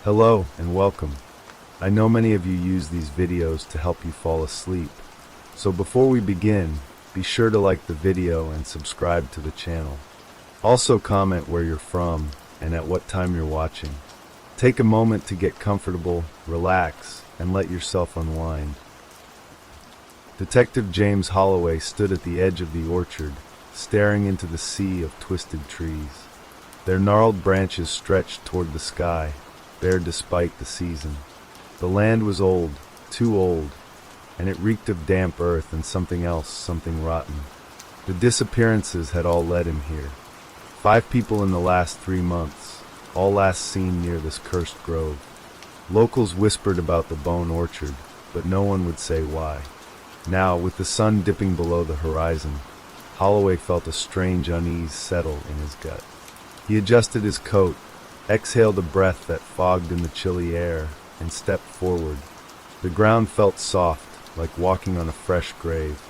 Hello and welcome. I know many of you use these videos to help you fall asleep. So before we begin, be sure to like the video and subscribe to the channel. Also comment where you're from and at what time you're watching. Take a moment to get comfortable, relax, and let yourself unwind. Detective James Holloway stood at the edge of the orchard, staring into the sea of twisted trees. Their gnarled branches stretched toward the sky, bare despite the season. The land was old, too old, and it reeked of damp earth and something else, something rotten. The disappearances had all led him here. 5 people in the last 3 months, all last seen near this cursed grove. Locals whispered about the bone orchard, but no one would say why. Now, with the sun dipping below the horizon, Holloway felt a strange unease settle in his gut. He adjusted his coat, exhaled a breath that fogged in the chilly air, and stepped forward. The ground felt soft, like walking on a fresh grave.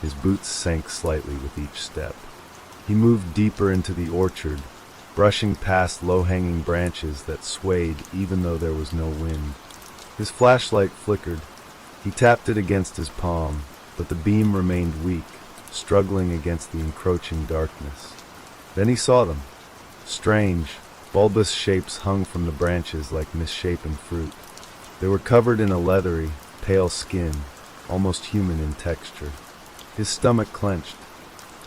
His boots sank slightly with each step. He moved deeper into the orchard, brushing past low-hanging branches that swayed even though there was no wind. His flashlight flickered. He tapped it against his palm, but the beam remained weak, struggling against the encroaching darkness. Then he saw them. Strange, bulbous shapes hung from the branches like misshapen fruit. They were covered in a leathery, pale skin, almost human in texture. His stomach clenched.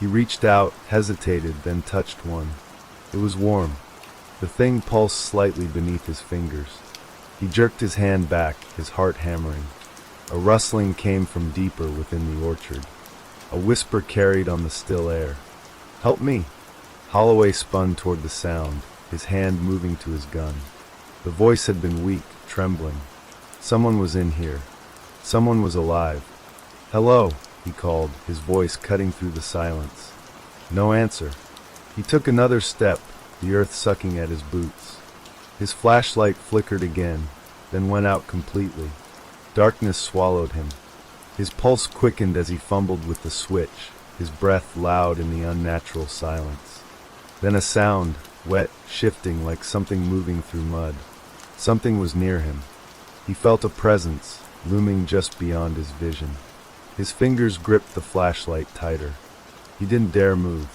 He reached out, hesitated, then touched one. It was warm. The thing pulsed slightly beneath his fingers. He jerked his hand back, his heart hammering. A rustling came from deeper within the orchard. A whisper carried on the still air. "Help me!" Holloway spun toward the sound, his hand moving to his gun. The voice had been weak, trembling. Someone was in here. Someone was alive. "Hello," he called, his voice cutting through the silence. No answer. He took another step, the earth sucking at his boots. His flashlight flickered again, then went out completely. Darkness swallowed him. His pulse quickened as he fumbled with the switch, his breath loud in the unnatural silence. Then a sound, wet, shifting like something moving through mud. Something was near him. He felt a presence, looming just beyond his vision. His fingers gripped the flashlight tighter. He didn't dare move.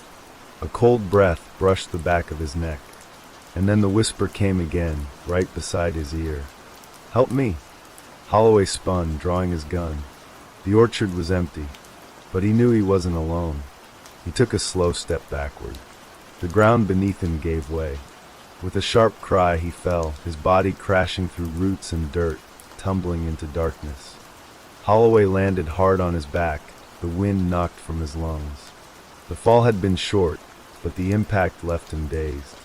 A cold breath brushed the back of his neck. And then the whisper came again, right beside his ear. "Help me!" Holloway spun, drawing his gun. The orchard was empty, but he knew he wasn't alone. He took a slow step backward. The ground beneath him gave way. With a sharp cry he fell, his body crashing through roots and dirt, tumbling into darkness. Holloway landed hard on his back, the wind knocked from his lungs. The fall had been short, but the impact left him dazed.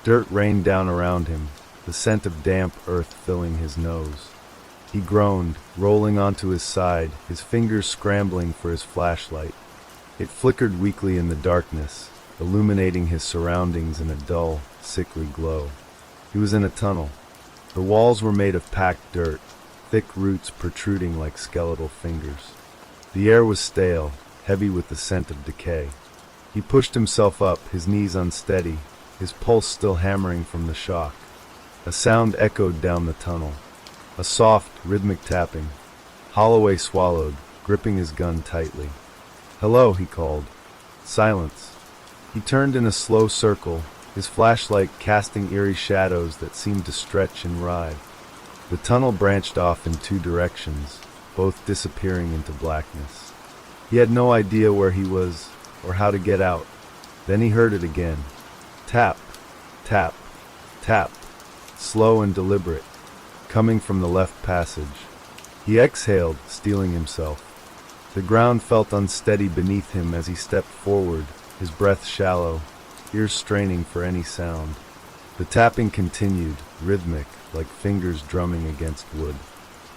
Dirt rained down around him, the scent of damp earth filling his nose. He groaned, rolling onto his side, his fingers scrambling for his flashlight. It flickered weakly in the darkness, illuminating his surroundings in a dull, sickly glow. He was in a tunnel. The walls were made of packed dirt, thick roots protruding like skeletal fingers. The air was stale, heavy with the scent of decay. He pushed himself up, his knees unsteady, his pulse still hammering from the shock. A sound echoed down the tunnel. A soft, rhythmic tapping. Holloway swallowed, gripping his gun tightly. "Hello," he called. Silence. He turned in a slow circle, his flashlight casting eerie shadows that seemed to stretch and writhe. The tunnel branched off in 2 directions, both disappearing into blackness. He had no idea where he was, or how to get out. Then he heard it again. Tap, tap, tap, slow and deliberate, coming from the left passage. He exhaled, steeling himself. The ground felt unsteady beneath him as he stepped forward, his breath shallow, ears straining for any sound. The tapping continued, rhythmic, like fingers drumming against wood.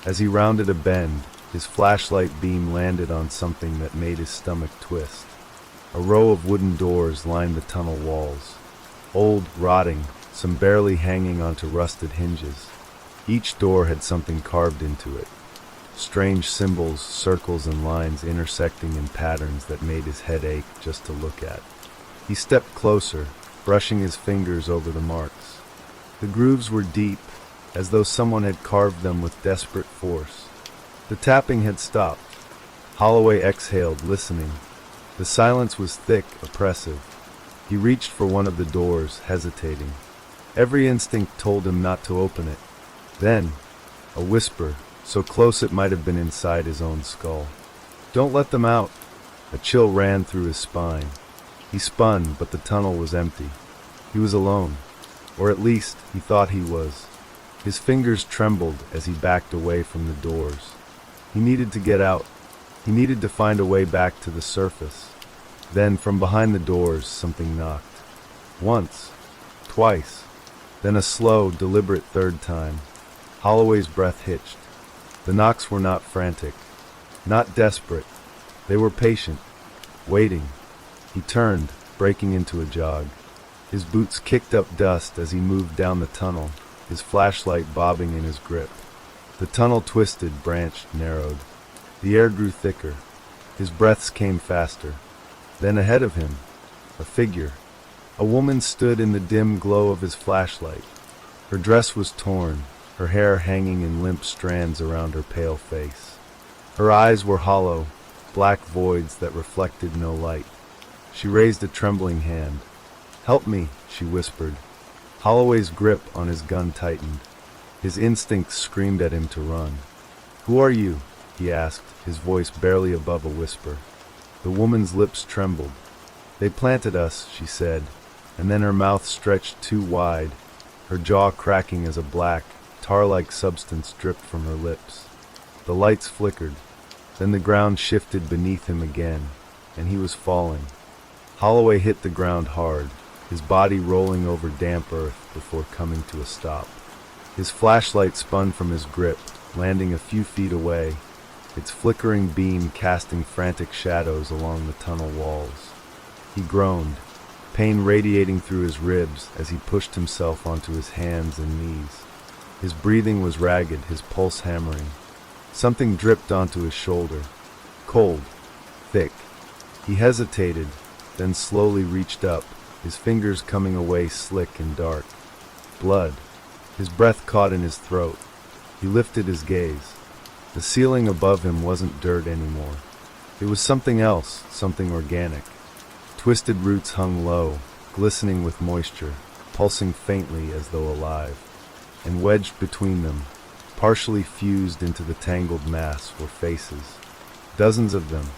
As he rounded a bend, his flashlight beam landed on something that made his stomach twist. A row of wooden doors lined the tunnel walls. Old, rotting, some barely hanging onto rusted hinges. Each door had something carved into it. Strange symbols, circles, and lines intersecting in patterns that made his head ache just to look at. He stepped closer, brushing his fingers over the marks. The grooves were deep, as though someone had carved them with desperate force. The tapping had stopped. Holloway exhaled, listening. The silence was thick, oppressive. He reached for one of the doors, hesitating. Every instinct told him not to open it. Then, a whisper, so close it might have been inside his own skull. "Don't let them out!" A chill ran through his spine. He spun, but the tunnel was empty. He was alone. Or at least, he thought he was. His fingers trembled as he backed away from the doors. He needed to get out. He needed to find a way back to the surface. Then, from behind the doors, something knocked. Once. Twice. Then a slow, deliberate third time. Holloway's breath hitched. The knocks were not frantic. Not desperate. They were patient. Waiting. He turned, breaking into a jog. His boots kicked up dust as he moved down the tunnel, his flashlight bobbing in his grip. The tunnel twisted, branched, narrowed. The air grew thicker. His breaths came faster. Then ahead of him, a figure. A woman stood in the dim glow of his flashlight. Her dress was torn, her hair hanging in limp strands around her pale face. Her eyes were hollow, black voids that reflected no light. She raised a trembling hand. "Help me," she whispered. Holloway's grip on his gun tightened. His instincts screamed at him to run. "Who are you?" he asked, his voice barely above a whisper. The woman's lips trembled. "They planted us," she said, and then her mouth stretched too wide, her jaw cracking as a black, tar-like substance dripped from her lips. The lights flickered. Then the ground shifted beneath him again, and he was falling. Holloway hit the ground hard, his body rolling over damp earth before coming to a stop. His flashlight spun from his grip, landing a few feet away, its flickering beam casting frantic shadows along the tunnel walls. He groaned, pain radiating through his ribs as he pushed himself onto his hands and knees. His breathing was ragged, his pulse hammering. Something dripped onto his shoulder. Cold, thick. He hesitated, then slowly reached up, his fingers coming away slick and dark. Blood. His breath caught in his throat. He lifted his gaze. The ceiling above him wasn't dirt anymore. It was something else, something organic. Twisted roots hung low, glistening with moisture, pulsing faintly as though alive. And wedged between them, partially fused into the tangled mass, were faces. Dozens of them,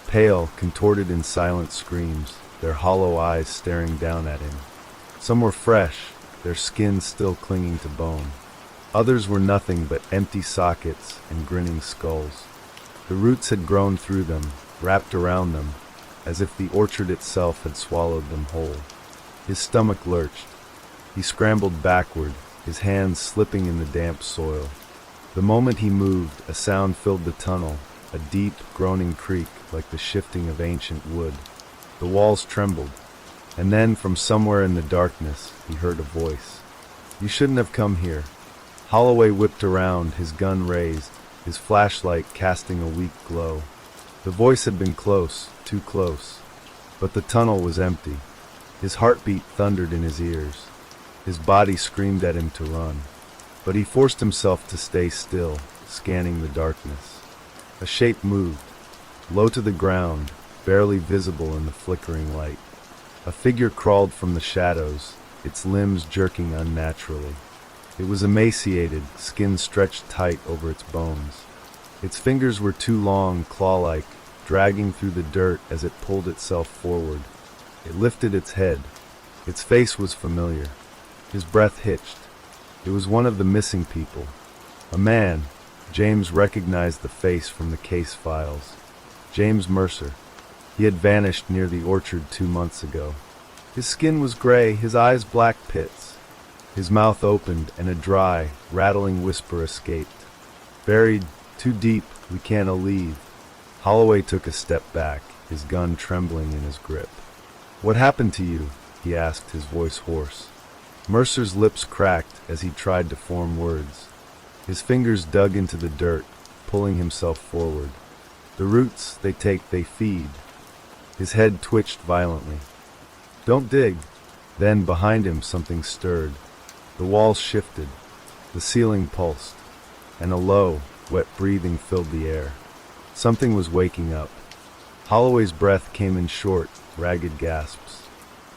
pale, contorted in silent screams, their hollow eyes staring down at him. Some were fresh, their skin still clinging to bone. Others were nothing but empty sockets and grinning skulls. The roots had grown through them, wrapped around them, as if the orchard itself had swallowed them whole. His stomach lurched. He scrambled backward, his hands slipping in the damp soil. The moment he moved, a sound filled the tunnel, a deep, groaning creak like the shifting of ancient wood. The walls trembled, and then from somewhere in the darkness, he heard a voice. "You shouldn't have come here." Holloway whipped around, his gun raised, his flashlight casting a weak glow. The voice had been close, too close. But the tunnel was empty. His heartbeat thundered in his ears. His body screamed at him to run. But he forced himself to stay still, scanning the darkness. A shape moved, low to the ground, barely visible in the flickering light. A figure crawled from the shadows, its limbs jerking unnaturally. It was emaciated, skin stretched tight over its bones. Its fingers were too long, claw-like, dragging through the dirt as it pulled itself forward. It lifted its head. Its face was familiar. His breath hitched. It was one of the missing people. A man. James recognized the face from the case files. James Mercer. He had vanished near the orchard 2 months ago. His skin was gray, his eyes black pits. His mouth opened and a dry, rattling whisper escaped. "Buried, too deep, we can't leave." Holloway took a step back, his gun trembling in his grip. "What happened to you?" he asked, his voice hoarse. Mercer's lips cracked as he tried to form words. His fingers dug into the dirt, pulling himself forward. "The roots, they take, they feed." His head twitched violently. "Don't dig." Then behind him something stirred. The walls shifted. The ceiling pulsed, and a low, wet breathing filled the air. Something was waking up. Holloway's breath came in short, ragged gasps.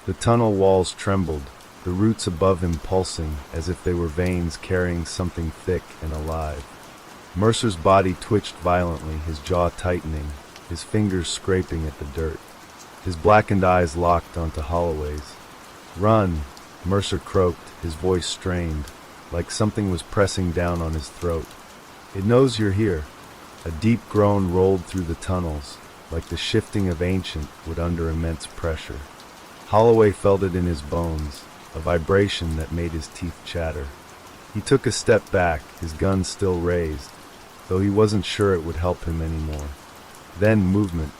The tunnel walls trembled, the roots above him pulsing as if they were veins carrying something thick and alive. Mercer's body twitched violently, his jaw tightening, his fingers scraping at the dirt. His blackened eyes locked onto Holloway's. "Run," Mercer croaked, his voice strained, like something was pressing down on his throat. "It knows you're here." A deep groan rolled through the tunnels, like the shifting of ancient wood under immense pressure. Holloway felt it in his bones, a vibration that made his teeth chatter. He took a step back, his gun still raised, though he wasn't sure it would help him anymore. Then movement.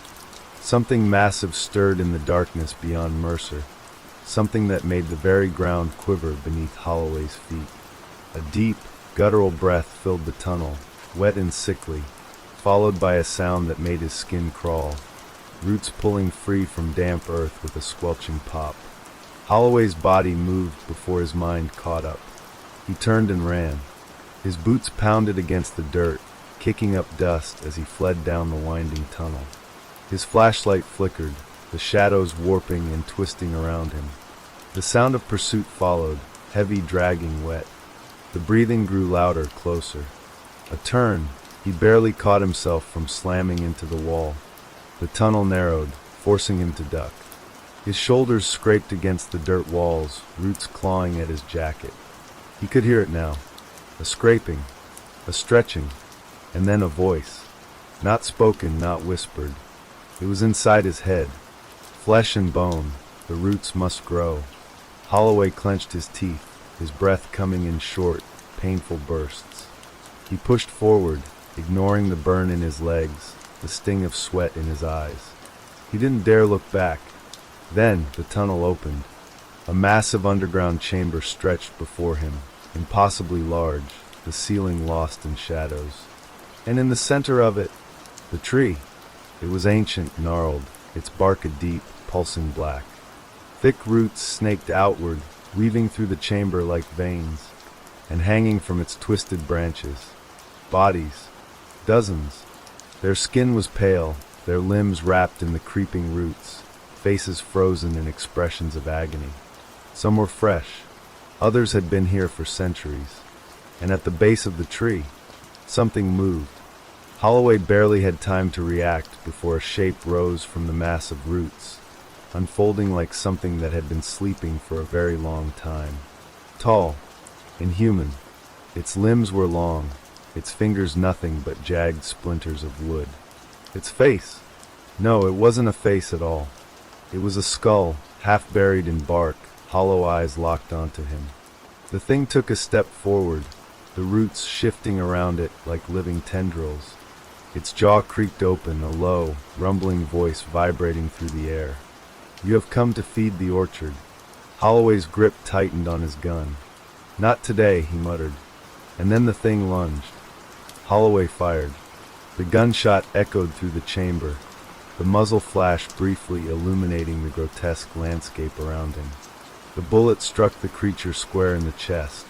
Something massive stirred in the darkness beyond Mercer, something that made the very ground quiver beneath Holloway's feet. A deep, guttural breath filled the tunnel, wet and sickly, followed by a sound that made his skin crawl, roots pulling free from damp earth with a squelching pop. Holloway's body moved before his mind caught up. He turned and ran. His boots pounded against the dirt, kicking up dust as he fled down the winding tunnel. His flashlight flickered, the shadows warping and twisting around him. The sound of pursuit followed, heavy, dragging, wet. The breathing grew louder, closer. A turn. He barely caught himself from slamming into the wall. The tunnel narrowed, forcing him to duck. His shoulders scraped against the dirt walls, roots clawing at his jacket. He could hear it now. A scraping, a stretching, and then a voice. Not spoken, not whispered. It was inside his head. Flesh and bone, the roots must grow. Holloway clenched his teeth, his breath coming in short, painful bursts. He pushed forward, ignoring the burn in his legs, the sting of sweat in his eyes. He didn't dare look back. Then the tunnel opened. A massive underground chamber stretched before him, impossibly large, the ceiling lost in shadows. And in the center of it, the tree. It was ancient, gnarled, its bark a deep, pulsing black. Thick roots snaked outward, weaving through the chamber like veins, and hanging from its twisted branches. Bodies. Dozens. Their skin was pale, their limbs wrapped in the creeping roots, faces frozen in expressions of agony. Some were fresh, others had been here for centuries. And at the base of the tree, something moved. Holloway barely had time to react before a shape rose from the mass of roots, unfolding like something that had been sleeping for a very long time. Tall, inhuman, its limbs were long, its fingers nothing but jagged splinters of wood. Its face. No, it wasn't a face at all. It was a skull, half buried in bark, hollow eyes locked onto him. The thing took a step forward, the roots shifting around it like living tendrils. Its jaw creaked open, a low, rumbling voice vibrating through the air. "You have come to feed the orchard." Holloway's grip tightened on his gun. "Not today," he muttered. And then the thing lunged. Holloway fired. The gunshot echoed through the chamber, the muzzle flash briefly illuminating the grotesque landscape around him. The bullet struck the creature square in the chest,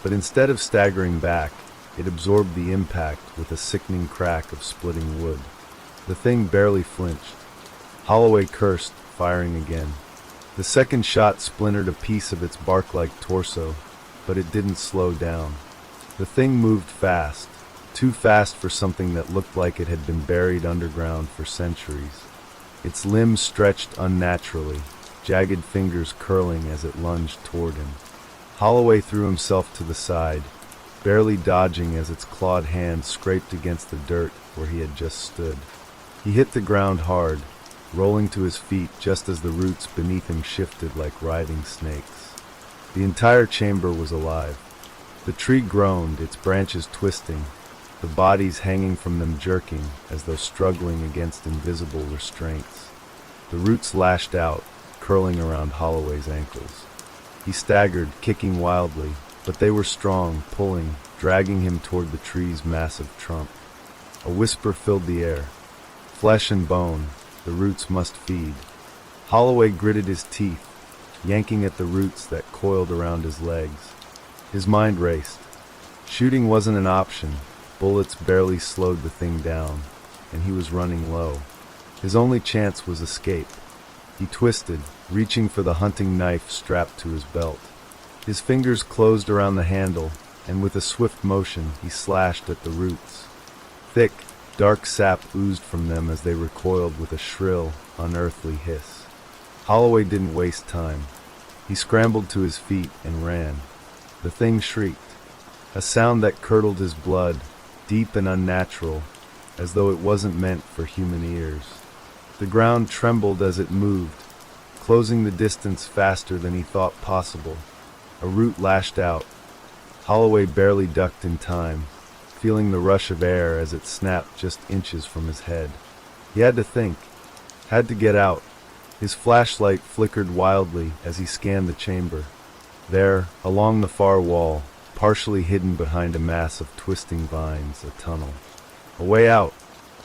but instead of staggering back, it absorbed the impact with a sickening crack of splitting wood. The thing barely flinched. Holloway cursed, firing again. The second shot splintered a piece of its bark-like torso, but it didn't slow down. The thing moved fast, too fast for something that looked like it had been buried underground for centuries. Its limbs stretched unnaturally, jagged fingers curling as it lunged toward him. Holloway threw himself to the side, barely dodging as its clawed hand scraped against the dirt where he had just stood. He hit the ground hard, rolling to his feet just as the roots beneath him shifted like writhing snakes. The entire chamber was alive. The tree groaned, its branches twisting, the bodies hanging from them jerking as though struggling against invisible restraints. The roots lashed out, curling around Holloway's ankles. He staggered, kicking wildly, but they were strong, pulling, dragging him toward the tree's massive trunk. A whisper filled the air. Flesh and bone, the roots must feed. Holloway gritted his teeth, yanking at the roots that coiled around his legs. His mind raced. Shooting wasn't an option. Bullets barely slowed the thing down, and he was running low. His only chance was escape. He twisted, reaching for the hunting knife strapped to his belt. His fingers closed around the handle, and with a swift motion, he slashed at the roots. Thick, dark sap oozed from them as they recoiled with a shrill, unearthly hiss. Holloway didn't waste time. He scrambled to his feet and ran. The thing shrieked, a sound that curdled his blood, deep and unnatural, as though it wasn't meant for human ears. The ground trembled as it moved, closing the distance faster than he thought possible. A root lashed out. Holloway barely ducked in time, feeling the rush of air as it snapped just inches from his head. He had to think, had to get out. His flashlight flickered wildly as he scanned the chamber. There, along the far wall, partially hidden behind a mass of twisting vines, a tunnel. A way out.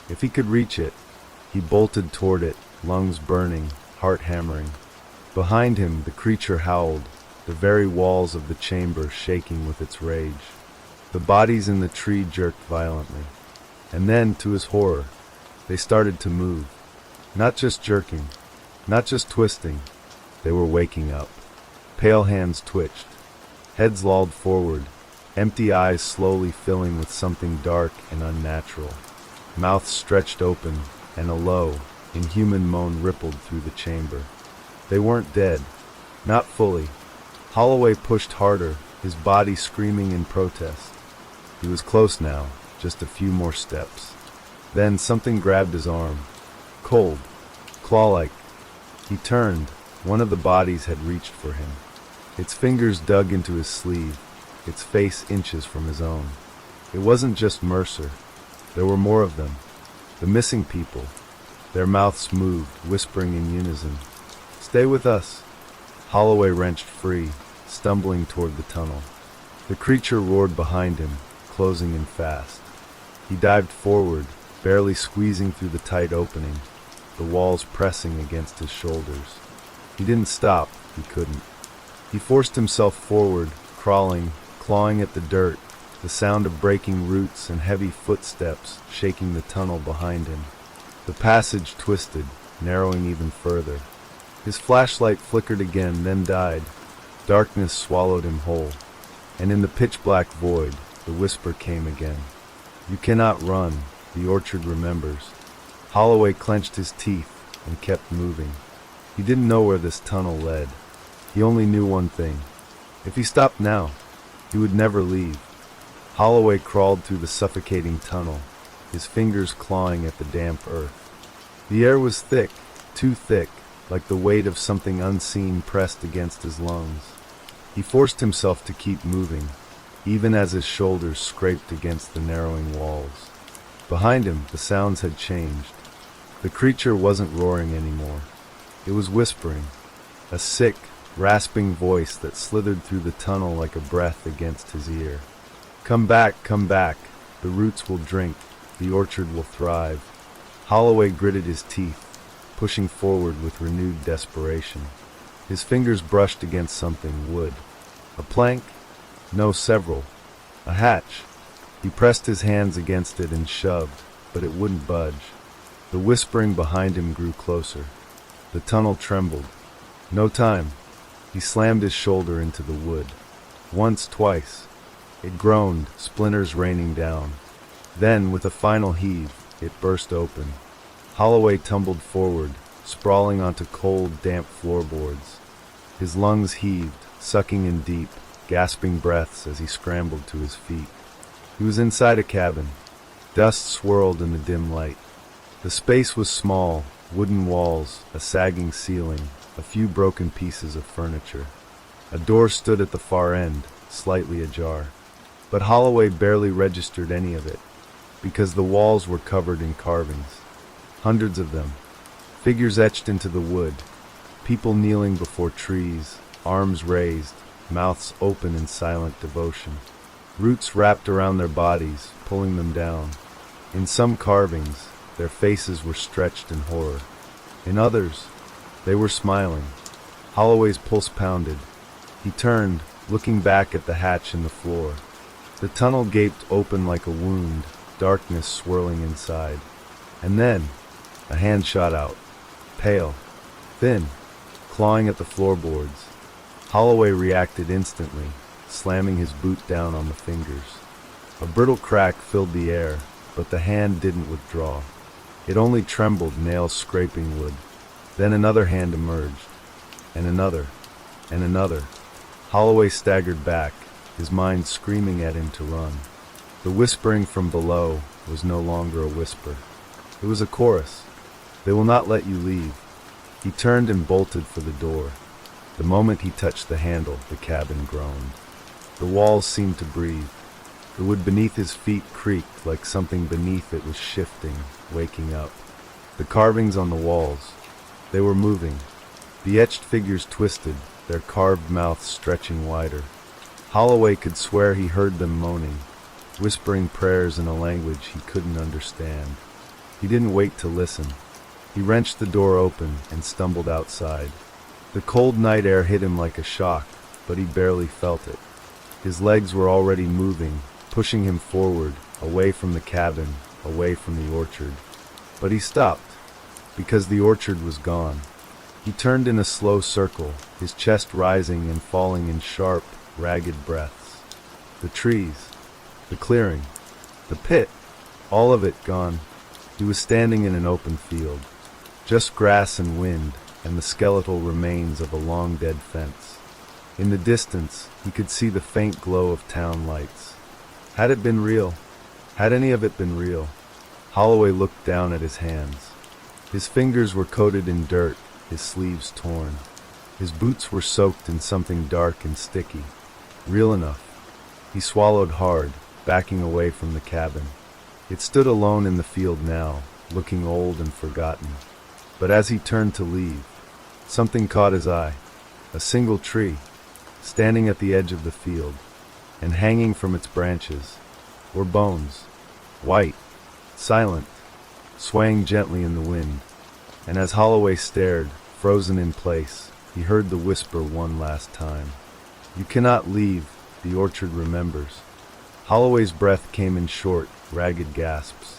If he could reach it. He bolted toward it, lungs burning, heart hammering. Behind him, the creature howled, the very walls of the chamber shaking with its rage. The bodies in the tree jerked violently. And then, to his horror, they started to move. Not just jerking, not just twisting. They were waking up. Pale hands twitched. Heads lolled forward, empty eyes slowly filling with something dark and unnatural. Mouths stretched open, and a low, inhuman moan rippled through the chamber. They weren't dead. Not fully. Holloway pushed harder, his body screaming in protest. He was close now, just a few more steps. Then something grabbed his arm. Cold, claw-like. He turned. One of the bodies had reached for him. Its fingers dug into his sleeve, its face inches from his own. It wasn't just Mercer. There were more of them. The missing people. Their mouths moved, whispering in unison. "Stay with us." Holloway wrenched free, stumbling toward the tunnel. The creature roared behind him, closing in fast. He dived forward, barely squeezing through the tight opening, the walls pressing against his shoulders. He didn't stop. He couldn't. He forced himself forward, crawling, clawing at the dirt, the sound of breaking roots and heavy footsteps shaking the tunnel behind him. The passage twisted, narrowing even further. His flashlight flickered again, then died. Darkness swallowed him whole. And in the pitch-black void, the whisper came again. "You cannot run, the orchard remembers." Holloway clenched his teeth and kept moving. He didn't know where this tunnel led. He only knew one thing. If he stopped now, he would never leave. Holloway crawled through the suffocating tunnel, his fingers clawing at the damp earth. The air was thick, too thick, like the weight of something unseen pressed against his lungs. He forced himself to keep moving, even as his shoulders scraped against the narrowing walls. Behind him, the sounds had changed. The creature wasn't roaring anymore. It was whispering, a sick, rasping voice that slithered through the tunnel like a breath against his ear. Come back, the roots will drink, the orchard will thrive." Holloway gritted his teeth, pushing forward with renewed desperation. His fingers brushed against something, wood. A plank? No, several. A hatch. He pressed his hands against it and shoved, but it wouldn't budge. The whispering behind him grew closer. The tunnel trembled. No time. He slammed his shoulder into the wood. Once, twice. It groaned, splinters raining down. Then, with a final heave, it burst open. Holloway tumbled forward, sprawling onto cold, damp floorboards. His lungs heaved, sucking in deep, gasping breaths as he scrambled to his feet. He was inside a cabin. Dust swirled in the dim light. The space was small, wooden walls, a sagging ceiling, a few broken pieces of furniture. A door stood at the far end, slightly ajar. But Holloway barely registered any of it, because the walls were covered in carvings. Hundreds of them. Figures etched into the wood. People kneeling before trees, arms raised, mouths open in silent devotion. Roots wrapped around their bodies, pulling them down. In some carvings, their faces were stretched in horror. In others, they were smiling. Holloway's pulse pounded. He turned, looking back at the hatch in the floor. The tunnel gaped open like a wound, darkness swirling inside. And then, a hand shot out, pale, thin, clawing at the floorboards. Holloway reacted instantly, slamming his boot down on the fingers. A brittle crack filled the air, but the hand didn't withdraw. It only trembled, nails scraping wood. Then another hand emerged, and another, and another. Holloway staggered back, his mind screaming at him to run. The whispering from below was no longer a whisper. It was a chorus. They will not let you leave. He turned and bolted for the door. The moment he touched the handle, the cabin groaned. The walls seemed to breathe. The wood beneath his feet creaked like something beneath it was shifting, waking up. The carvings on the walls, they were moving. The etched figures twisted, their carved mouths stretching wider. Holloway could swear he heard them moaning, whispering prayers in a language he couldn't understand. He didn't wait to listen. He wrenched the door open and stumbled outside. The cold night air hit him like a shock, but he barely felt it. His legs were already moving, pushing him forward, away from the cabin, away from the orchard. But he stopped, because the orchard was gone. He turned in a slow circle, his chest rising and falling in sharp, ragged breaths. The trees, the clearing, the pit, all of it gone. He was standing in an open field, just grass and wind, and the skeletal remains of a long-dead fence. In the distance, he could see the faint glow of town lights. Had it been real? Had any of it been real? Holloway looked down at his hands. His fingers were coated in dirt, his sleeves torn. His boots were soaked in something dark and sticky. Real enough. He swallowed hard, backing away from the cabin. It stood alone in the field now, looking old and forgotten. But as he turned to leave, something caught his eye. A single tree, standing at the edge of the field, and hanging from its branches were bones, white, silent, swaying gently in the wind. And as Holloway stared, frozen in place, he heard the whisper one last time. "You cannot leave, the orchard remembers." Holloway's breath came in short, ragged gasps.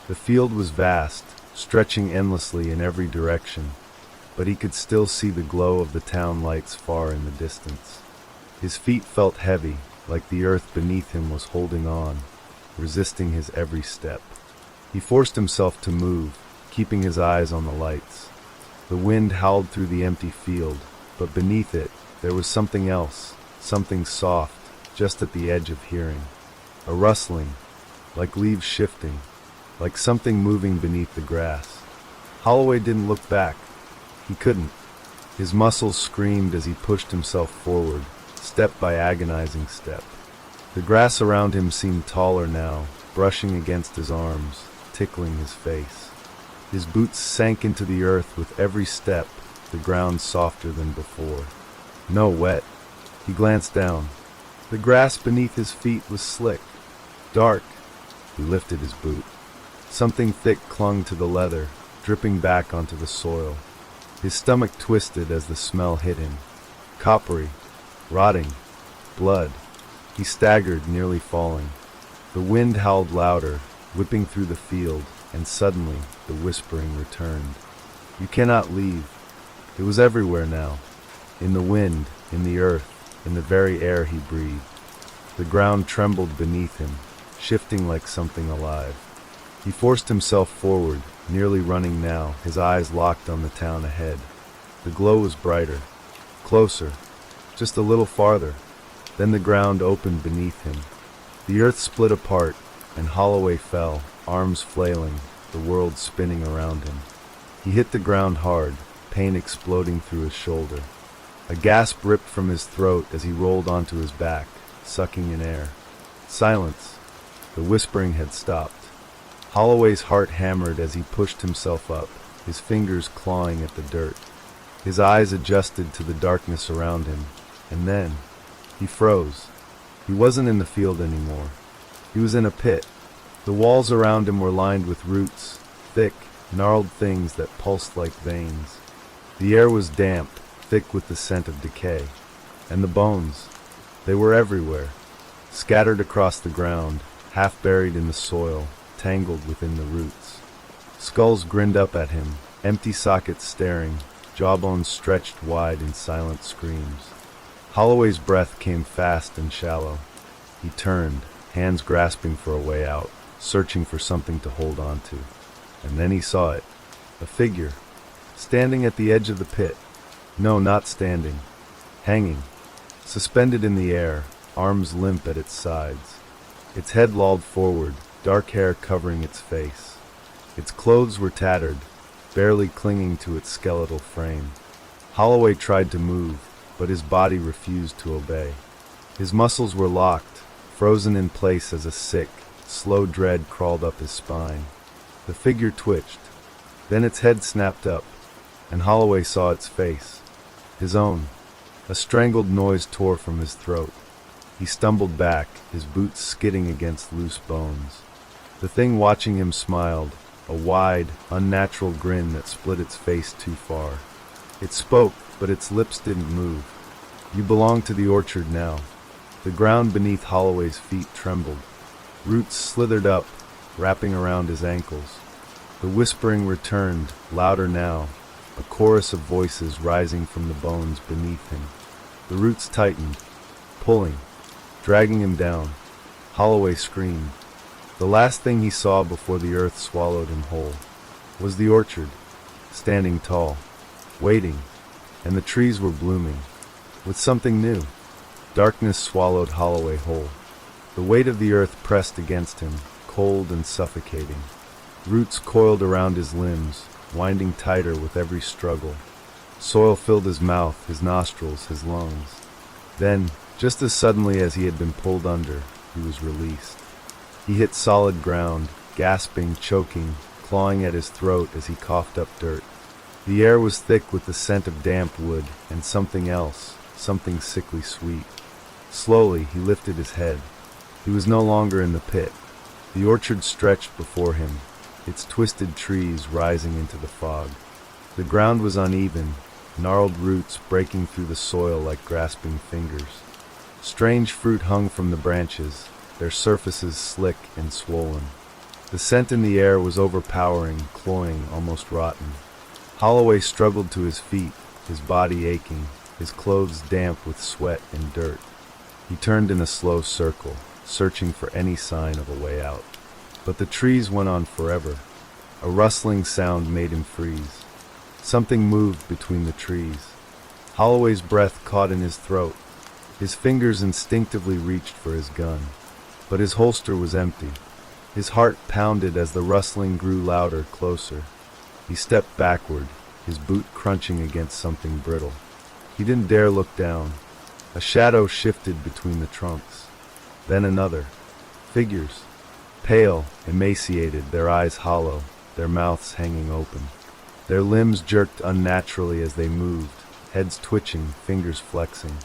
The field was vast, stretching endlessly in every direction, but he could still see the glow of the town lights far in the distance. His feet felt heavy, like the earth beneath him was holding on, resisting his every step. He forced himself to move, keeping his eyes on the lights. The wind howled through the empty field, but beneath it, there was something else, something soft, just at the edge of hearing. A rustling, like leaves shifting, like something moving beneath the grass. Holloway didn't look back. He couldn't. His muscles screamed as he pushed himself forward, step by agonizing step. The grass around him seemed taller now, brushing against his arms, tickling his face. His boots sank into the earth with every step, the ground softer than before. No wet. He glanced down. The grass beneath his feet was slick, dark. He lifted his boot. Something thick clung to the leather, dripping back onto the soil. His stomach twisted as the smell hit him. Coppery, rotting, blood. He staggered, nearly falling. The wind howled louder, whipping through the field, and suddenly the whispering returned. "You cannot leave." It was everywhere now. In the wind, in the earth, in the very air he breathed. The ground trembled beneath him, shifting like something alive. He forced himself forward, nearly running now, his eyes locked on the town ahead. The glow was brighter, closer, just a little farther. Then the ground opened beneath him. The earth split apart, and Holloway fell, arms flailing, the world spinning around him. He hit the ground hard, pain exploding through his shoulder. A gasp ripped from his throat as he rolled onto his back, sucking in air. Silence. The whispering had stopped. Holloway's heart hammered as he pushed himself up, his fingers clawing at the dirt. His eyes adjusted to the darkness around him, and then he froze. He wasn't in the field anymore. He was in a pit. The walls around him were lined with roots, thick, gnarled things that pulsed like veins. The air was damp, thick with the scent of decay. And the bones, they were everywhere. scattered across the ground, half buried in the soil, tangled within the roots. Skulls grinned up at him, empty sockets staring, jawbones stretched wide in silent screams. Holloway's breath came fast and shallow. He turned, hands grasping for a way out, searching for something to hold on to. And then he saw it. A figure, standing at the edge of the pit. No, not standing. Hanging, suspended in the air, arms limp at its sides. Its head lolled forward, dark hair covering its face. Its clothes were tattered, barely clinging to its skeletal frame. Holloway tried to move, but his body refused to obey. His muscles were locked, frozen in place as a sick, slow dread crawled up his spine. The figure twitched. Then its head snapped up, and Holloway saw its face. His own. A strangled noise tore from his throat. He stumbled back, his boots skidding against loose bones. The thing watching him smiled, a wide, unnatural grin that split its face too far. It spoke, but its lips didn't move. You belong to the orchard now. The ground beneath Holloway's feet trembled. Roots slithered up, wrapping around his ankles. The whispering returned, louder now, a chorus of voices rising from the bones beneath him. The roots tightened, pulling, dragging him down. Holloway screamed. The last thing he saw before the earth swallowed him whole was the orchard, standing tall, waiting, and the trees were blooming, with something new. Darkness swallowed Holloway whole. The weight of the earth pressed against him, cold and suffocating. Roots coiled around his limbs, winding tighter with every struggle. Soil filled his mouth, his nostrils, his lungs. Then, just as suddenly as he had been pulled under, he was released. He hit solid ground, gasping, choking, clawing at his throat as he coughed up dirt. The air was thick with the scent of damp wood and something else, something sickly sweet. Slowly, he lifted his head. He was no longer in the pit. The orchard stretched before him, its twisted trees rising into the fog. The ground was uneven, gnarled roots breaking through the soil like grasping fingers. Strange fruit hung from the branches, their surfaces slick and swollen. The scent in the air was overpowering, cloying, almost rotten. Holloway struggled to his feet, his body aching, his clothes damp with sweat and dirt. He turned in a slow circle, searching for any sign of a way out. But the trees went on forever. A rustling sound made him freeze. Something moved between the trees. Holloway's breath caught in his throat. His fingers instinctively reached for his gun. But his holster was empty. His heart pounded as the rustling grew louder, closer. He stepped backward, his boot crunching against something brittle. He didn't dare look down. A shadow shifted between the trunks. Then another. Figures. Pale, emaciated, their eyes hollow, their mouths hanging open. Their limbs jerked unnaturally as they moved, heads twitching, fingers flexing.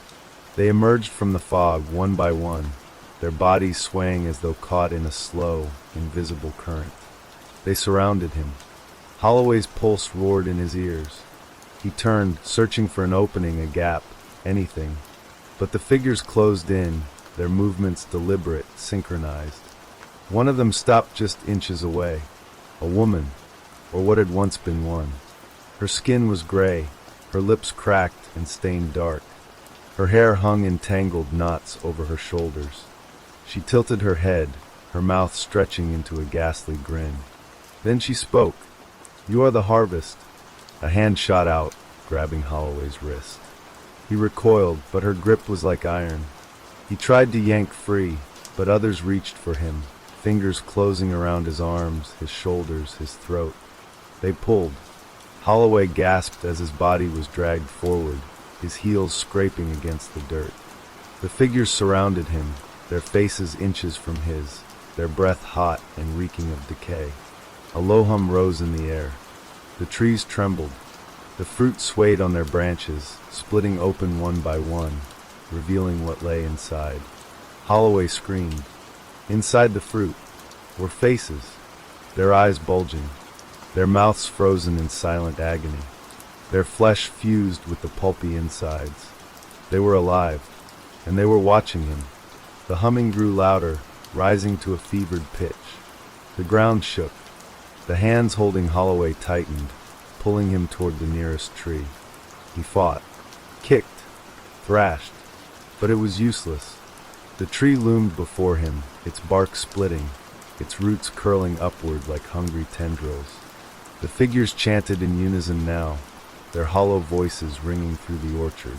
They emerged from the fog one by one, their bodies swaying as though caught in a slow, invisible current. They surrounded him. Holloway's pulse roared in his ears. He turned, searching for an opening, a gap, anything. But the figures closed in, their movements deliberate, synchronized. One of them stopped just inches away. A woman, or what had once been one. Her skin was gray, her lips cracked and stained dark. Her hair hung in tangled knots over her shoulders. She tilted her head, her mouth stretching into a ghastly grin. Then she spoke. "You are the harvest." A hand shot out, grabbing Holloway's wrist. He recoiled, but her grip was like iron. He tried to yank free, but others reached for him, fingers closing around his arms, his shoulders, his throat. They pulled. Holloway gasped as his body was dragged forward, his heels scraping against the dirt. The figures surrounded him, their faces inches from his, their breath hot and reeking of decay. A low hum rose in the air. The trees trembled. The fruit swayed on their branches, splitting open one by one, revealing what lay inside. Holloway screamed. Inside the fruit were faces, their eyes bulging, their mouths frozen in silent agony, their flesh fused with the pulpy insides. They were alive, and they were watching him, The humming grew louder, rising to a fevered pitch. The ground shook. The hands holding Holloway tightened, pulling him toward the nearest tree. He fought, kicked, thrashed, but it was useless. The tree loomed before him, its bark splitting, its roots curling upward like hungry tendrils. The figures chanted in unison now, their hollow voices ringing through the orchard.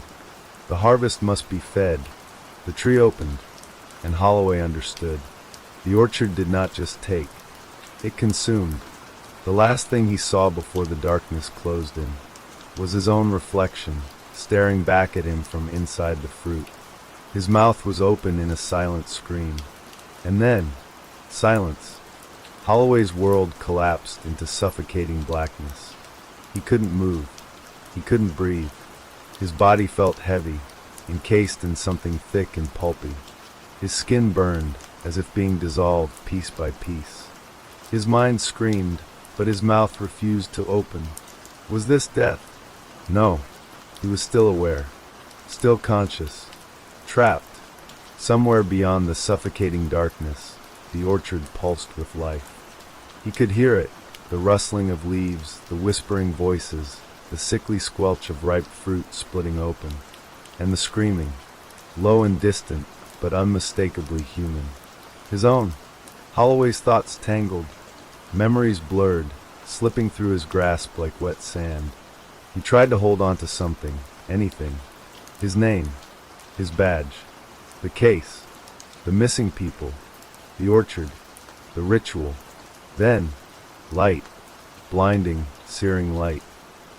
The harvest must be fed. The tree opened, and Holloway understood. The orchard did not just take, it consumed. The last thing he saw before the darkness closed in was his own reflection, staring back at him from inside the fruit. His mouth was open in a silent scream. And then, silence. Holloway's world collapsed into suffocating blackness. He couldn't move. He couldn't breathe. His body felt heavy, encased in something thick and pulpy. His skin burned, as if being dissolved piece by piece. His mind screamed, but his mouth refused to open. Was this death? No. He was still aware, still conscious, trapped. Somewhere beyond the suffocating darkness, the orchard pulsed with life. He could hear it, the rustling of leaves, the whispering voices, the sickly squelch of ripe fruit splitting open, and the screaming, low and distant, but unmistakably human. His own. Holloway's thoughts tangled, memories blurred, slipping through his grasp like wet sand. He tried to hold on to something, anything. His name, his badge, the case, the missing people, the orchard, the ritual. Then, light, blinding, searing light.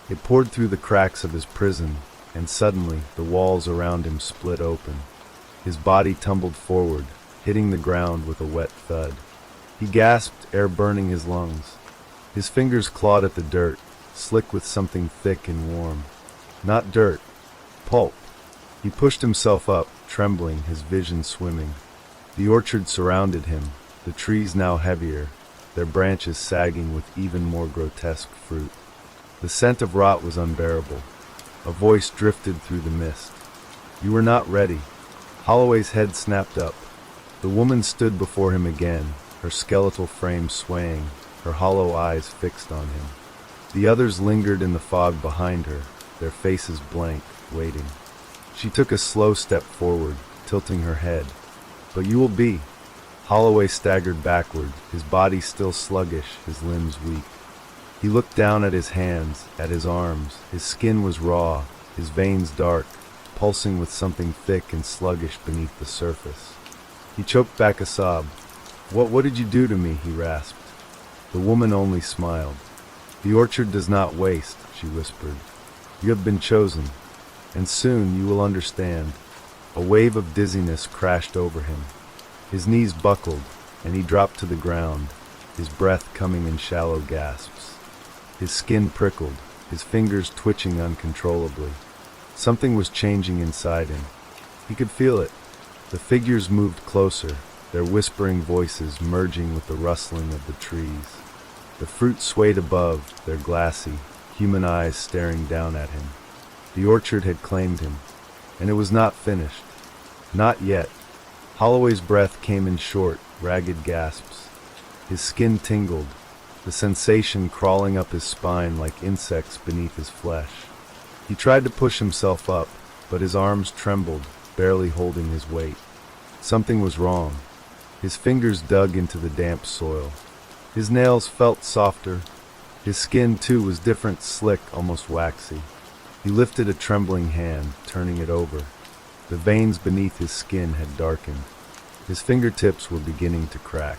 It poured through the cracks of his prison, and suddenly the walls around him split open. His body tumbled forward, hitting the ground with a wet thud. He gasped, air burning his lungs. His fingers clawed at the dirt, slick with something thick and warm. Not dirt, pulp. He pushed himself up, trembling, his vision swimming. The orchard surrounded him, the trees now heavier, their branches sagging with even more grotesque fruit. The scent of rot was unbearable. A voice drifted through the mist. You were not ready. Holloway's head snapped up. The woman stood before him again, her skeletal frame swaying, her hollow eyes fixed on him. The others lingered in the fog behind her, their faces blank, waiting. She took a slow step forward, tilting her head. But you will be. Holloway staggered backward, his body still sluggish, his limbs weak. He looked down at his hands, at his arms. His skin was raw, his veins dark, pulsing with something thick and sluggish beneath the surface. He choked back a sob. What did you do to me?" he rasped. The woman only smiled. "The orchard does not waste," she whispered. "You have been chosen, and soon you will understand." A wave of dizziness crashed over him. His knees buckled, and he dropped to the ground, his breath coming in shallow gasps. His skin prickled, his fingers twitching uncontrollably. Something was changing inside him. He could feel it. The figures moved closer, their whispering voices merging with the rustling of the trees. The fruit swayed above, their glassy, human eyes staring down at him. The orchard had claimed him, and it was not finished. Not yet. Holloway's breath came in short, ragged gasps. His skin tingled, the sensation crawling up his spine like insects beneath his flesh. He tried to push himself up, but his arms trembled, barely holding his weight. Something was wrong. His fingers dug into the damp soil. His nails felt softer. His skin, too, was different, slick, almost waxy. He lifted a trembling hand, turning it over. The veins beneath his skin had darkened. His fingertips were beginning to crack.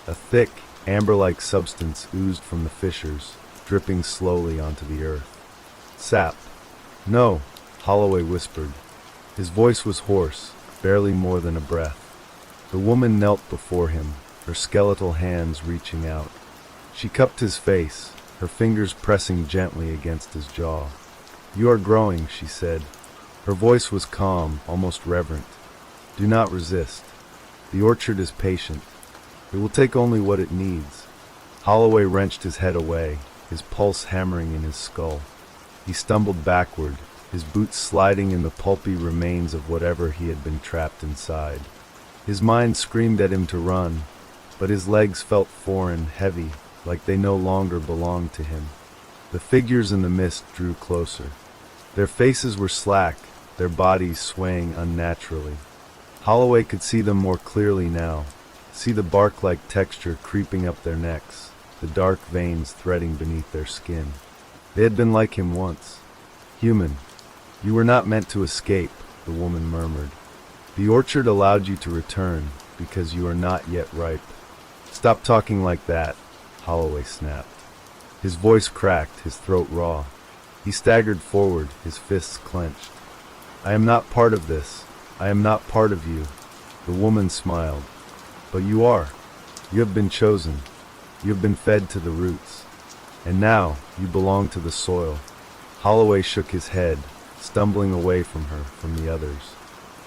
A thick, amber-like substance oozed from the fissures, dripping slowly onto the earth. "Sap." "No," Holloway whispered. His voice was hoarse, barely more than a breath. The woman knelt before him, her skeletal hands reaching out. She cupped his face, her fingers pressing gently against his jaw. "You are growing," she said. Her voice was calm, almost reverent. "Do not resist. The orchard is patient. It will take only what it needs." Holloway wrenched his head away, his pulse hammering in his skull. He stumbled backward, his boots sliding in the pulpy remains of whatever he had been trapped inside. His mind screamed at him to run, but his legs felt foreign, heavy, like they no longer belonged to him. The figures in the mist drew closer. Their faces were slack, their bodies swaying unnaturally. Holloway could see them more clearly now, see the bark-like texture creeping up their necks, the dark veins threading beneath their skin. They had been like him once. Human. You were not meant to escape, the woman murmured. The orchard allowed you to return, because you are not yet ripe. Stop talking like that, Holloway snapped. His voice cracked, his throat raw. He staggered forward, his fists clenched. I am not part of this. I am not part of you. The woman smiled. But you are. You have been chosen. You have been fed to the roots. And now, you belong to the soil. Holloway shook his head, stumbling away from her, from the others.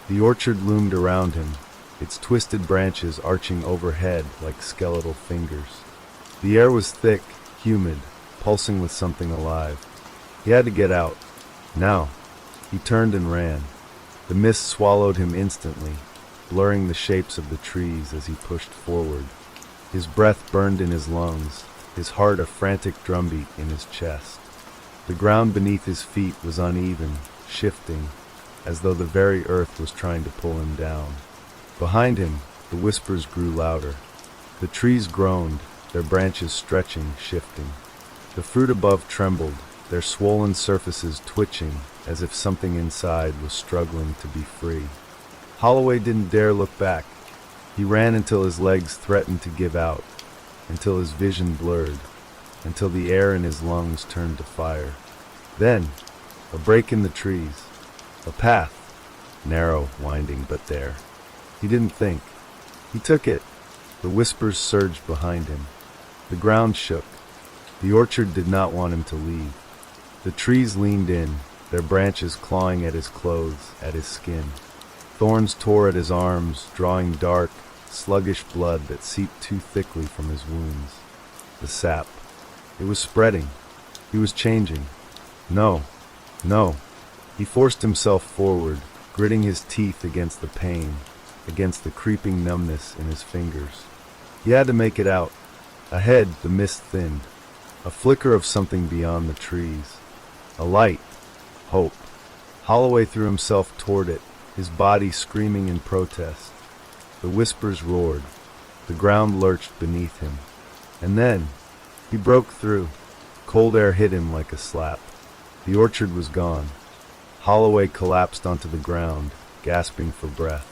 The orchard loomed around him, its twisted branches arching overhead like skeletal fingers. The air was thick, humid, pulsing with something alive. He had to get out. Now. He turned and ran. The mist swallowed him instantly, blurring the shapes of the trees as he pushed forward. His breath burned in his lungs, his heart a frantic drumbeat in his chest. The ground beneath his feet was uneven, shifting, as though the very earth was trying to pull him down. Behind him, the whispers grew louder. The trees groaned, their branches stretching, shifting. The fruit above trembled, their swollen surfaces twitching, as if something inside was struggling to be free. Holloway didn't dare look back. He ran until his legs threatened to give out, until his vision blurred, until the air in his lungs turned to fire. Then, a break in the trees. A path. Narrow, winding, but there. He didn't think. He took it. The whispers surged behind him. The ground shook. The orchard did not want him to leave. The trees leaned in, their branches clawing at his clothes, at his skin. Thorns tore at his arms, drawing dark, sluggish blood that seeped too thickly from his wounds. The sap. It was spreading. He was changing. No. No. He forced himself forward, gritting his teeth against the pain, against the creeping numbness in his fingers. He had to make it out. Ahead, the mist thinned. A flicker of something beyond the trees. A light. Hope. Holloway threw himself toward it, his body screaming in protest. The whispers roared. The ground lurched beneath him. And then, he broke through. Cold air hit him like a slap. The orchard was gone. Holloway collapsed onto the ground, gasping for breath.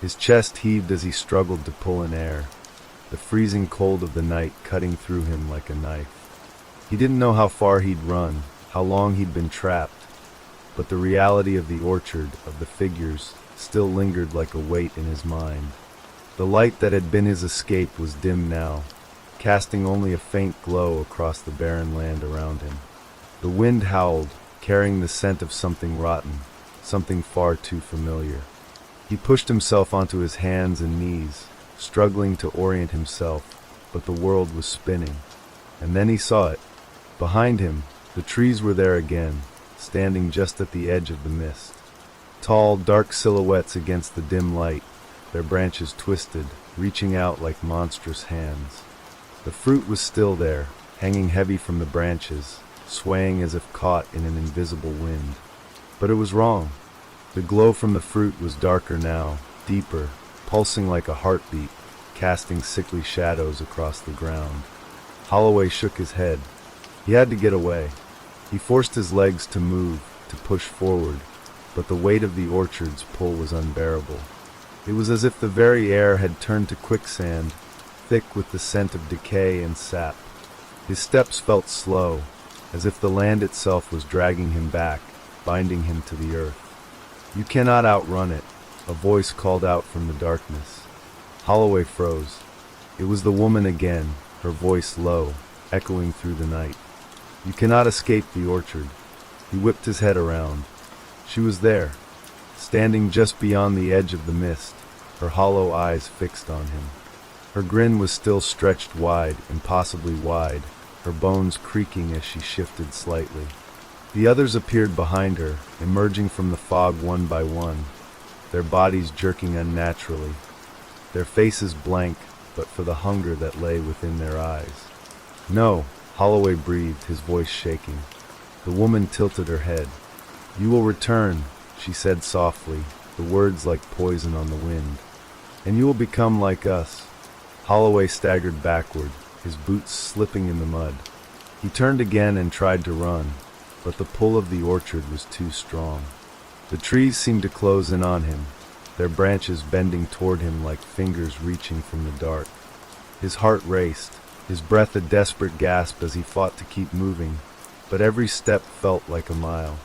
His chest heaved as he struggled to pull in air, the freezing cold of the night cutting through him like a knife. He didn't know how far he'd run, how long he'd been trapped, but the reality of the orchard, of the figures, still lingered like a weight in his mind. The light that had been his escape was dim now, casting only a faint glow across the barren land around him. The wind howled, carrying the scent of something rotten, something far too familiar. He pushed himself onto his hands and knees, struggling to orient himself, but the world was spinning. And then he saw it. Behind him, the trees were there again, standing just at the edge of the mist. Tall, dark silhouettes against the dim light, their branches twisted, reaching out like monstrous hands. The fruit was still there, hanging heavy from the branches, swaying as if caught in an invisible wind. But it was wrong. The glow from the fruit was darker now, deeper, pulsing like a heartbeat, casting sickly shadows across the ground. Holloway shook his head. He had to get away. He forced his legs to move, to push forward, but the weight of the orchard's pull was unbearable. It was as if the very air had turned to quicksand, thick with the scent of decay and sap. His steps felt slow, as if the land itself was dragging him back, binding him to the earth. You cannot outrun it, a voice called out from the darkness. Holloway froze. It was the woman again, her voice low, echoing through the night. You cannot escape the orchard. He whipped his head around. She was there, standing just beyond the edge of the mist, her hollow eyes fixed on him. Her grin was still stretched wide, impossibly wide, her bones creaking as she shifted slightly. The others appeared behind her, emerging from the fog one by one, their bodies jerking unnaturally, their faces blank but for the hunger that lay within their eyes. "No," Holloway breathed, his voice shaking. The woman tilted her head. "You will return," she said softly, the words like poison on the wind. "And you will become like us." Holloway staggered backward, his boots slipping in the mud. He turned again and tried to run, but the pull of the orchard was too strong. The trees seemed to close in on him, their branches bending toward him like fingers reaching from the dark. His heart raced, his breath a desperate gasp as he fought to keep moving, but every step felt like a mile.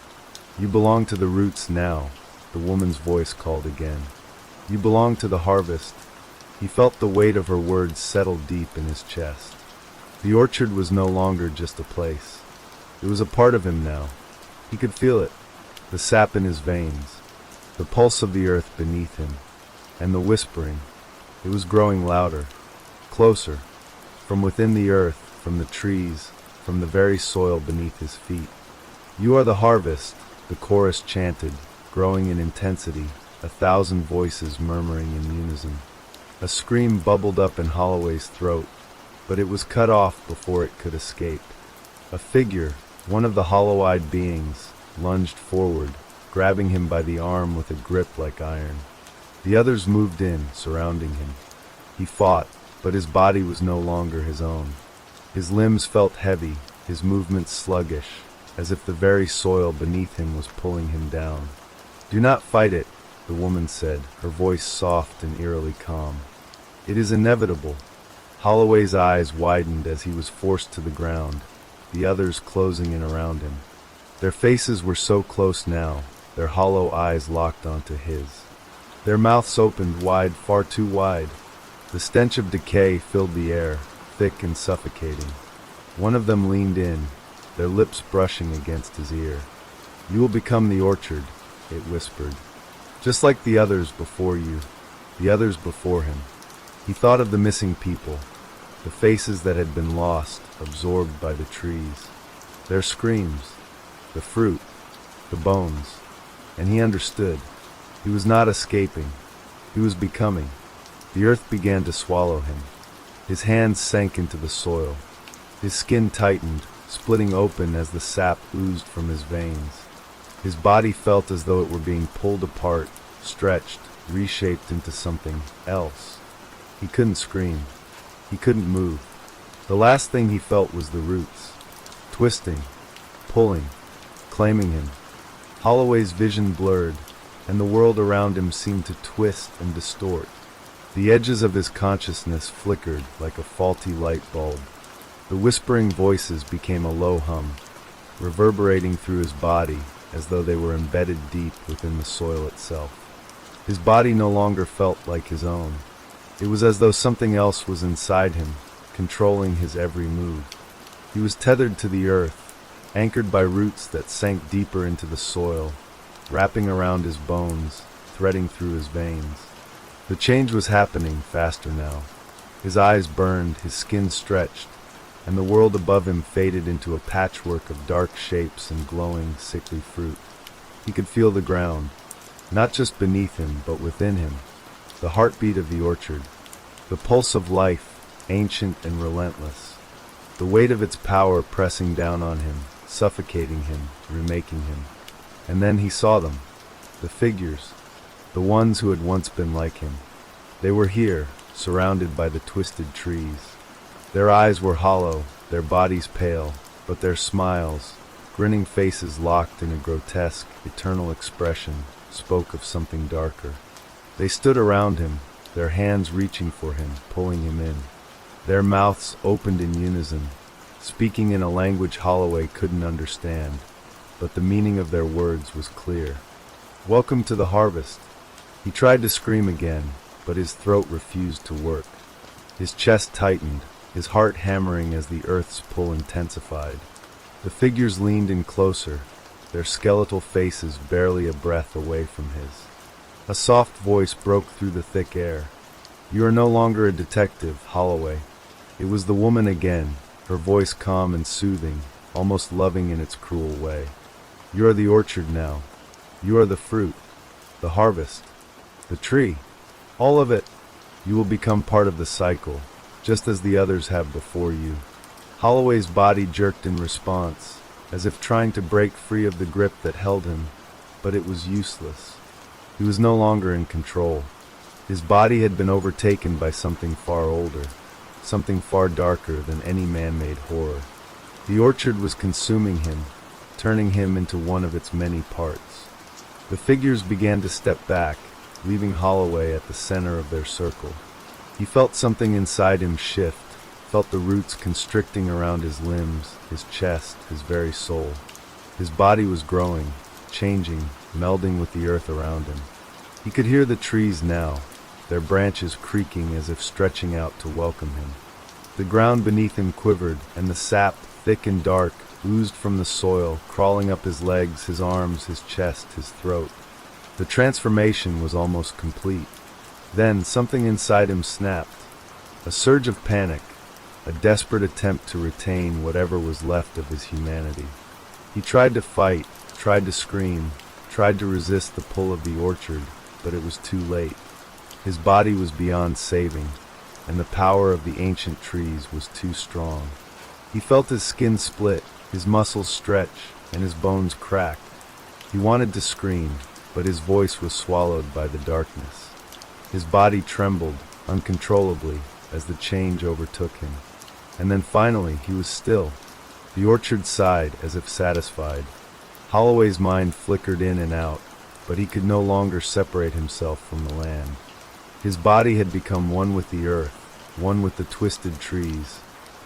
"You belong to the roots now," the woman's voice called again. "You belong to the harvest." He felt the weight of her words settle deep in his chest. The orchard was no longer just a place. It was a part of him now. He could feel it, the sap in his veins, the pulse of the earth beneath him, and the whispering. It was growing louder, closer, from within the earth, from the trees, from the very soil beneath his feet. "You are the harvest," the chorus chanted, growing in intensity, 1,000 voices murmuring in unison. A scream bubbled up in Holloway's throat, but it was cut off before it could escape. A figure, one of the hollow-eyed beings, lunged forward, grabbing him by the arm with a grip like iron. The others moved in, surrounding him. He fought, but his body was no longer his own. His limbs felt heavy, his movements sluggish, as if the very soil beneath him was pulling him down. "Do not fight it," the woman said, her voice soft and eerily calm. "It is inevitable." Holloway's eyes widened as he was forced to the ground, the others closing in around him. Their faces were so close now, their hollow eyes locked onto his. Their mouths opened wide, far too wide. The stench of decay filled the air, thick and suffocating. One of them leaned in, their lips brushing against his ear. "You will become the orchard," it whispered. "Just like the others before you, the others before him." He thought of the missing people, the faces that had been lost, absorbed by the trees. Their screams, the fruit, the bones. And he understood. He was not escaping. He was becoming. The earth began to swallow him. His hands sank into the soil. His skin tightened, splitting open as the sap oozed from his veins. His body felt as though it were being pulled apart, stretched, reshaped into something else. He couldn't scream. He couldn't move. The last thing he felt was the roots, twisting, pulling, claiming him. Holloway's vision blurred, and the world around him seemed to twist and distort. The edges of his consciousness flickered like a faulty light bulb. The whispering voices became a low hum, reverberating through his body as though they were embedded deep within the soil itself. His body no longer felt like his own. It was as though something else was inside him, controlling his every move. He was tethered to the earth, anchored by roots that sank deeper into the soil, wrapping around his bones, threading through his veins. The change was happening faster now. His eyes burned, his skin stretched, and the world above him faded into a patchwork of dark shapes and glowing, sickly fruit. He could feel the ground, not just beneath him, but within him, the heartbeat of the orchard, the pulse of life, ancient and relentless, the weight of its power pressing down on him, suffocating him, remaking him. And then he saw them, the figures, the ones who had once been like him. They were here, surrounded by the twisted trees. Their eyes were hollow, their bodies pale, but their smiles, grinning faces locked in a grotesque, eternal expression, spoke of something darker. They stood around him, their hands reaching for him, pulling him in. Their mouths opened in unison, speaking in a language Holloway couldn't understand, but the meaning of their words was clear. "Welcome to the harvest." He tried to scream again, but his throat refused to work. His chest tightened, his heart hammering as the earth's pull intensified. The figures leaned in closer, their skeletal faces barely a breath away from his. A soft voice broke through the thick air. "You are no longer a detective, Holloway." It was the woman again, her voice calm and soothing, almost loving in its cruel way. "You are the orchard now. You are the fruit, the harvest, the tree, all of it." You will become part of the cycle, just as the others have before you. Holloway's body jerked in response, as if trying to break free of the grip that held him, but it was useless. He was no longer in control. His body had been overtaken by something far older, something far darker than any man-made horror. The orchard was consuming him, turning him into one of its many parts. The figures began to step back, leaving Holloway at the center of their circle. He felt something inside him shift, felt the roots constricting around his limbs, his chest, his very soul. His body was growing, changing, melding with the earth around him. He could hear the trees now, their branches creaking as if stretching out to welcome him. The ground beneath him quivered, and the sap, thick and dark, oozed from the soil, crawling up his legs, his arms, his chest, his throat. The transformation was almost complete. Then something inside him snapped. A surge of panic, a desperate attempt to retain whatever was left of his humanity. He tried to fight, tried to scream, tried to resist the pull of the orchard, but it was too late. His body was beyond saving, and the power of the ancient trees was too strong. He felt his skin split, his muscles stretch, and his bones crack. He wanted to scream, but his voice was swallowed by the darkness. His body trembled uncontrollably as the change overtook him. And then finally he was still. The orchard sighed as if satisfied. Holloway's mind flickered in and out, but he could no longer separate himself from the land. His body had become one with the earth, one with the twisted trees,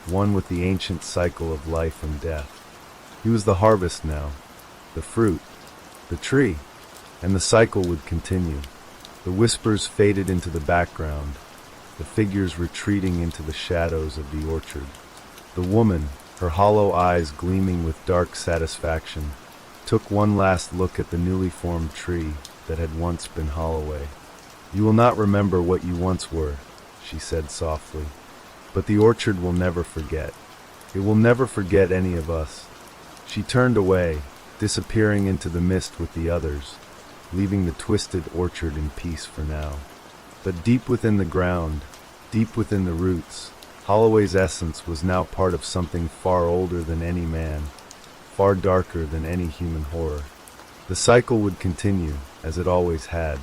one with the ancient cycle of life and death. He was the harvest now, the fruit, the tree, and the cycle would continue. The whispers faded into the background, the figures retreating into the shadows of the orchard. The woman, her hollow eyes gleaming with dark satisfaction, took one last look at the newly formed tree that had once been Holloway. "You will not remember what you once were," she said softly, "but the orchard will never forget. It will never forget any of us." She turned away, disappearing into the mist with the others, leaving the twisted orchard in peace for now. But deep within the ground, deep within the roots, Holloway's essence was now part of something far older than any man, far darker than any human horror. The cycle would continue, as it always had,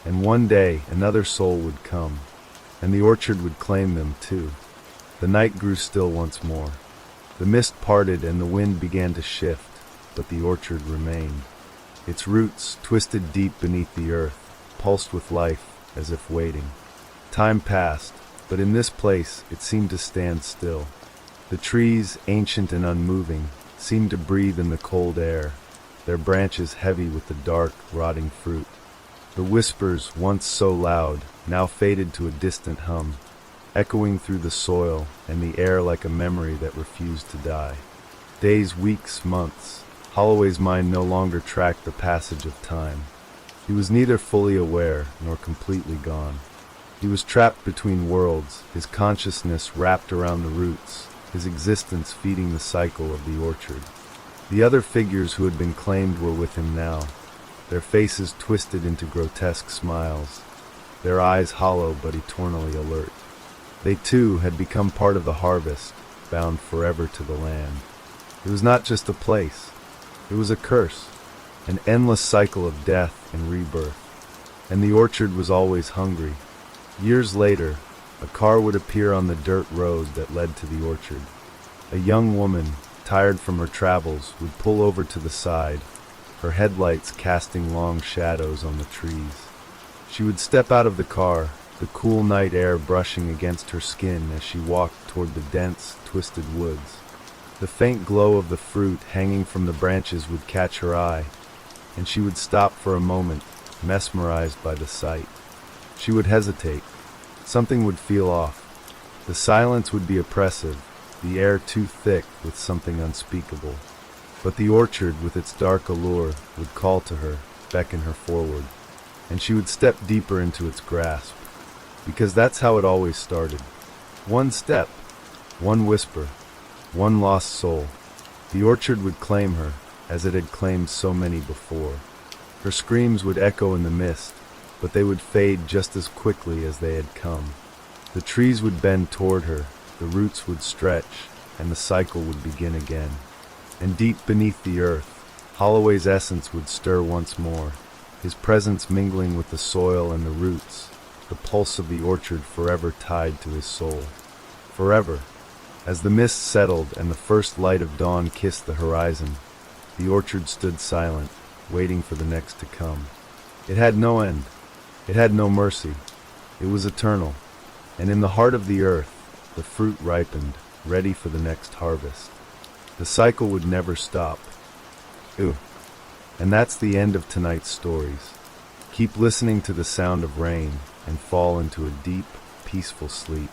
and one day another soul would come, and the orchard would claim them too. The night grew still once more. The mist parted and the wind began to shift, but the orchard remained. Its roots, twisted deep beneath the earth, pulsed with life, as if waiting. Time passed, but in this place it seemed to stand still. The trees, ancient and unmoving, seemed to breathe in the cold air, their branches heavy with the dark, rotting fruit. The whispers, once so loud, now faded to a distant hum, echoing through the soil and the air like a memory that refused to die. Days, weeks, months, Holloway's mind no longer tracked the passage of time. He was neither fully aware nor completely gone. He was trapped between worlds, his consciousness wrapped around the roots, his existence feeding the cycle of the orchard. The other figures who had been claimed were with him now, their faces twisted into grotesque smiles, their eyes hollow but eternally alert. They too had become part of the harvest, bound forever to the land. It was not just a place, it was a curse, an endless cycle of death and rebirth. And the orchard was always hungry. Years later, a car would appear on the dirt road that led to the orchard. A young woman, tired from her travels, would pull over to the side, her headlights casting long shadows on the trees. She would step out of the car, the cool night air brushing against her skin as she walked toward the dense, twisted woods. The faint glow of the fruit hanging from the branches would catch her eye, and she would stop for a moment, mesmerized by the sight. She would hesitate. Something would feel off. The silence would be oppressive, the air too thick with something unspeakable. But the orchard, with its dark allure, would call to her, beckon her forward, and she would step deeper into its grasp. Because that's how it always started. One step, one whisper, one lost soul. The orchard would claim her, as it had claimed so many before. Her screams would echo in the mist, but they would fade just as quickly as they had come. The trees would bend toward her, the roots would stretch, and the cycle would begin again. And deep beneath the earth, Holloway's essence would stir once more, his presence mingling with the soil and the roots, the pulse of the orchard forever tied to his soul. Forever. As the mist settled and the first light of dawn kissed the horizon, the orchard stood silent, waiting for the next to come. It had no end. It had no mercy. It was eternal. And in the heart of the earth, the fruit ripened, ready for the next harvest. The cycle would never stop. Ooh. And that's the end of tonight's stories. Keep listening to the sound of rain and fall into a deep, peaceful sleep.